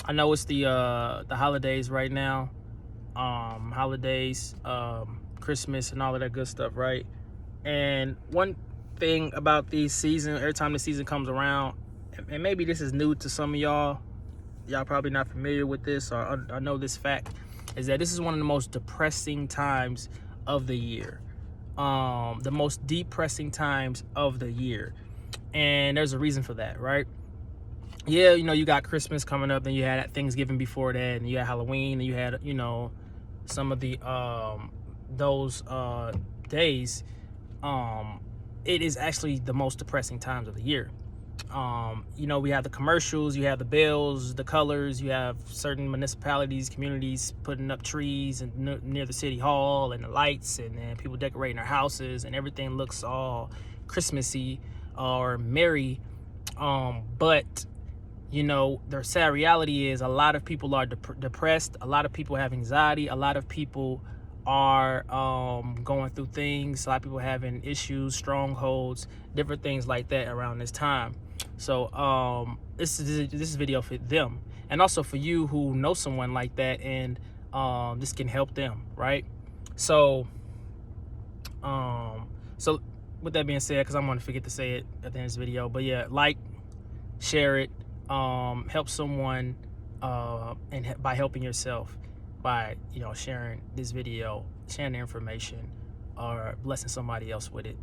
I know it's the holidays right now, holidays, Christmas and all of that good stuff, right? And one thing about these seasons, every time the season comes around, and maybe this is new to some of y'all probably not familiar with this or know this fact, is that this is one of the most depressing times of the year. The most depressing times of the year. And there's a reason for that, right? Yeah, you got Christmas coming up, then you had Thanksgiving before that, and you had Halloween, and you had, some of the those days. It is actually the most depressing times of the year. We have the commercials, you have the bills, the colors, you have certain municipalities, communities putting up trees and near the city hall, and the lights, and then people decorating their houses, and everything looks all Christmassy or merry. But the sad reality is a lot of people are depressed. A lot of people have anxiety. A lot of people are going through things. A lot of people having issues, strongholds, different things like that around this time. So this is video for them, and also for you who know someone like that, and this can help them, right? So with that being said, because I'm going to forget to say it at the end of this video, but yeah, share it, help someone, and by helping yourself by sharing this video, sharing the information, or blessing somebody else with it.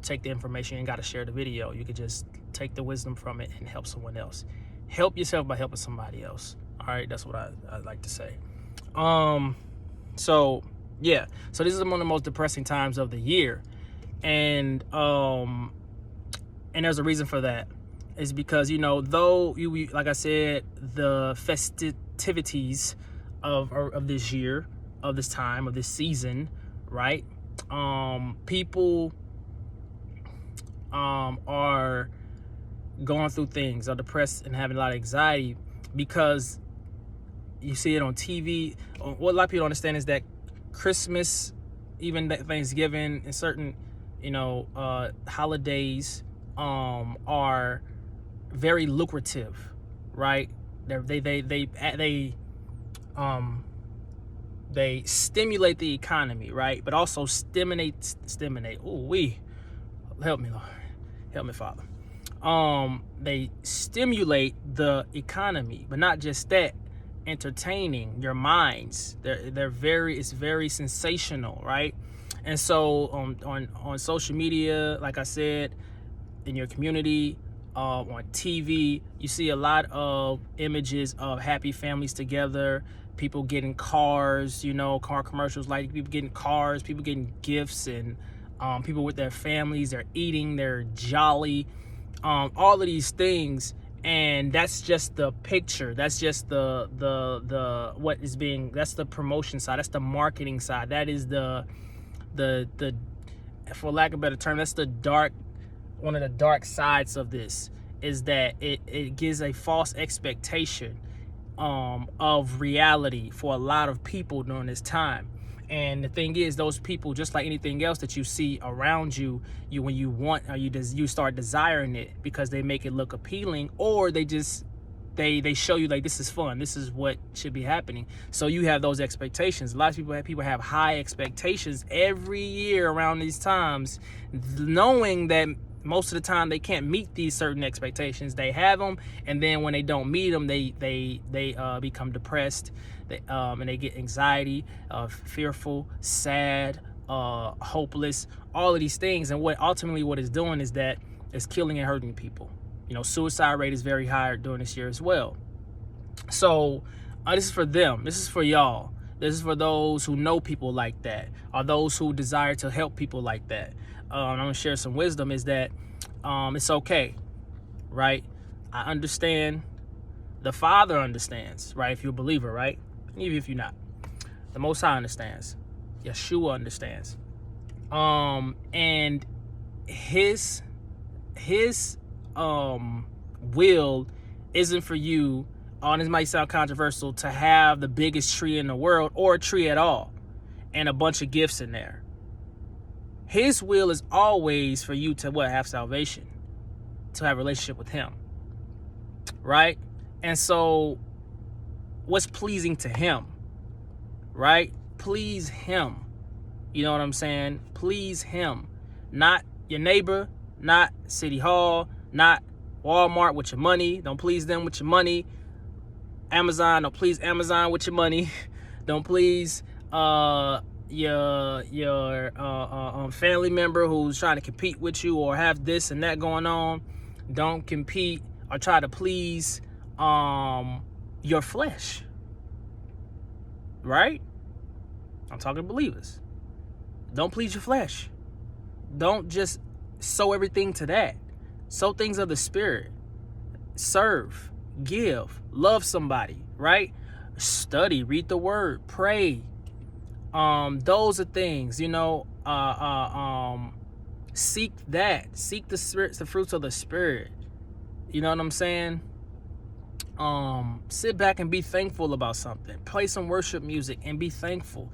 Take the information, you ain't got to share the video. You could just take the wisdom from it and help someone else. Help yourself by helping somebody else. All right, that's what I like to say. So yeah, so this is one of the most depressing times of the year, and there's a reason for that. Is because though you like I said, the festivities of this year, of this time, of this season, right? People are going through things, are depressed and having a lot of anxiety because you see it on TV. What a lot of people don't understand is that Christmas, even Thanksgiving, and certain holidays are very lucrative, right? They stimulate the economy, right? But also stimulate. Help me, Lord, help me, Father. They stimulate the economy, but not just that. Entertaining your minds. It's very sensational, right? And so on social media, like I said, in your community, on TV, you see a lot of images of happy families together, people getting cars, car commercials, like people getting cars, people getting gifts, and people with their families, they're eating, they're jolly, all of these things. And that's just the picture. That's just the what is being, that's the promotion side, that's the marketing side, that is the for lack of a better term, that's one of the dark sides of this, is that it gives a false expectation of reality for a lot of people during this time. And the thing is, those people, just like anything else that you see around you, when you want, or you start desiring it because they make it look appealing, or they show you like, this is fun, this is what should be happening. So you have those expectations. A lot of people have high expectations every year around these times, knowing that most of the time they can't meet these certain expectations. They have them, and then when they don't meet them, they become depressed, and they get anxiety, fearful, sad, hopeless, all of these things. And what it's doing is that it's killing and hurting people. Suicide rate is very high during this year as well. So this is for them. This is for y'all. This is for those who know people like that, or those who desire to help people like that. I'm going to share some wisdom, is that it's okay, right? I understand. The Father understands, right? If you're a believer, right? Even if you're not. The Most High understands. Yeshua understands. And his will isn't for you, and this might sound controversial, to have the biggest tree in the world, or a tree at all, and a bunch of gifts in there. His will is always for you to have salvation, to have a relationship with him, right? And so what's pleasing to him, right? Please him. You know what I'm saying? Please him. Not your neighbor, not City Hall, not Walmart with your money. Don't please them with your money. Amazon, don't please Amazon with your money. Don't please your family member who's trying to compete with you or have this and that going on. Don't compete or try to please your flesh, right? I'm talking to believers. Don't please your flesh. Don't just sow everything to that. Sow things of the spirit. Serve, give, love somebody, right? Study, read the word, pray. Those are things, you know, seek that. Seek the spirits, the fruits of the spirit. You know what I'm saying? Sit back and be thankful about something. Play some worship music and be thankful.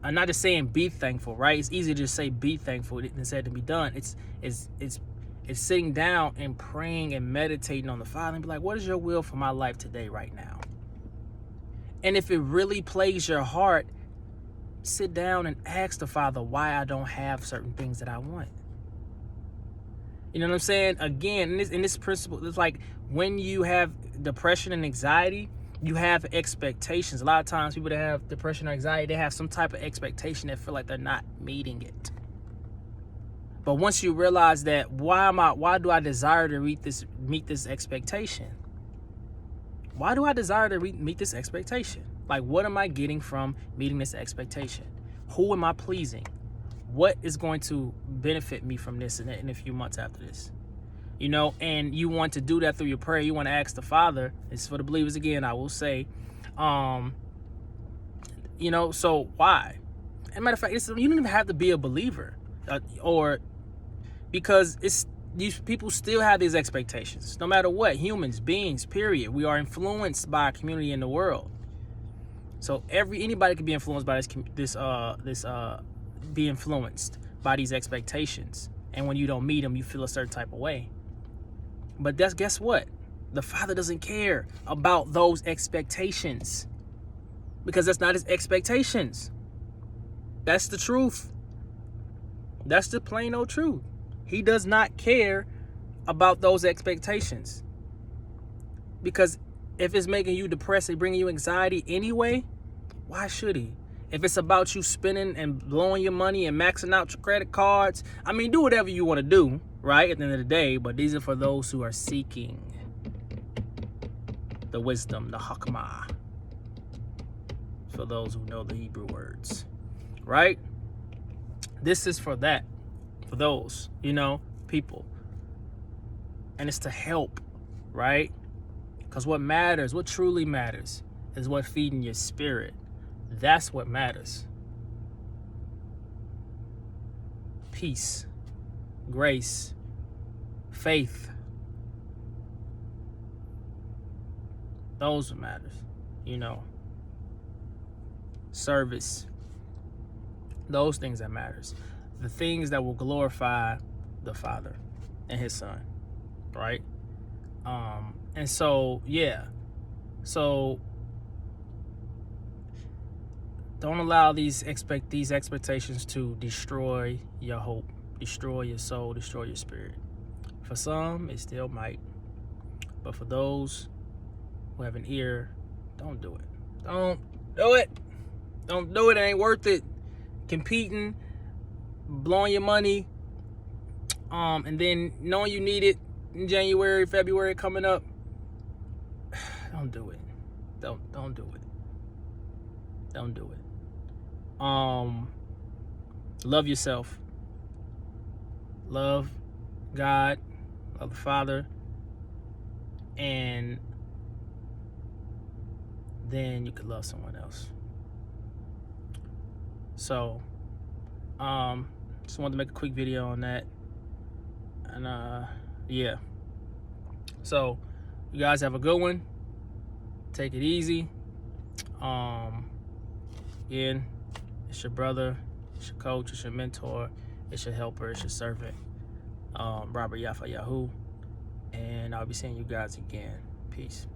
I'm not just saying be thankful, right? It's easy to just say be thankful instead to be done. It's sitting down and praying and meditating on the Father and be like, what is your will for my life today, right now? And if it really plagues your heart, sit down and ask the Father why I don't have certain things that I want. You know what I'm saying? Again, in this principle, it's like when you have depression and anxiety, you have expectations. A lot of times people that have depression or anxiety, they have some type of expectation that feel like they're not meeting it. But once you realize that, why do I desire to meet this expectation? Why do I desire to meet this expectation? Like, what am I getting from meeting this expectation? Who am I pleasing? What is going to benefit me from this in a few months after this? You know, and you want to do that through your prayer. You want to ask the Father. It's for the believers again, I will say. You know, so why? As a matter of fact, you don't even have to be a believer, because these people still have these expectations. No matter what, humans, beings, period. We are influenced by our community in the world. So anybody can be influenced by be influenced by these expectations. And when you don't meet them, you feel a certain type of way. But guess what? The Father doesn't care about those expectations, because that's not his expectations. That's the truth. That's the plain old truth. He does not care about those expectations, because if it's making you depressed and bringing you anxiety anyway, why should he? If it's about you spending and blowing your money and maxing out your credit cards, I mean, do whatever you want to do, right, at the end of the day. But these are for those who are seeking the wisdom, the hakmah, for those who know the Hebrew words, right? This is for that, for those, you know, people. And it's to help, right? Because what matters, what truly matters, is what feeding your spirit. That's what matters. Peace, grace, faith. Those what matters, you know. Service. Those things that matters. The things that will glorify the Father and his Son, right? And so, yeah. So don't allow these expectations to destroy your hope, destroy your soul, destroy your spirit. For some, it still might. But for those who have an ear, don't do it. Don't do it. Don't do it. It ain't worth it. Competing, blowing your money, and then knowing you need it in January, February coming up. Don't do it. Don't do it. Don't do it. Love yourself. Love God, love the Father, and then you could love someone else. So, just wanted to make a quick video on that. And yeah. So, you guys have a good one. Take it easy. Again, it's your brother, it's your coach, it's your mentor, it's your helper, it's your servant, Robert Yafa Yahoo. And I'll be seeing you guys again. Peace.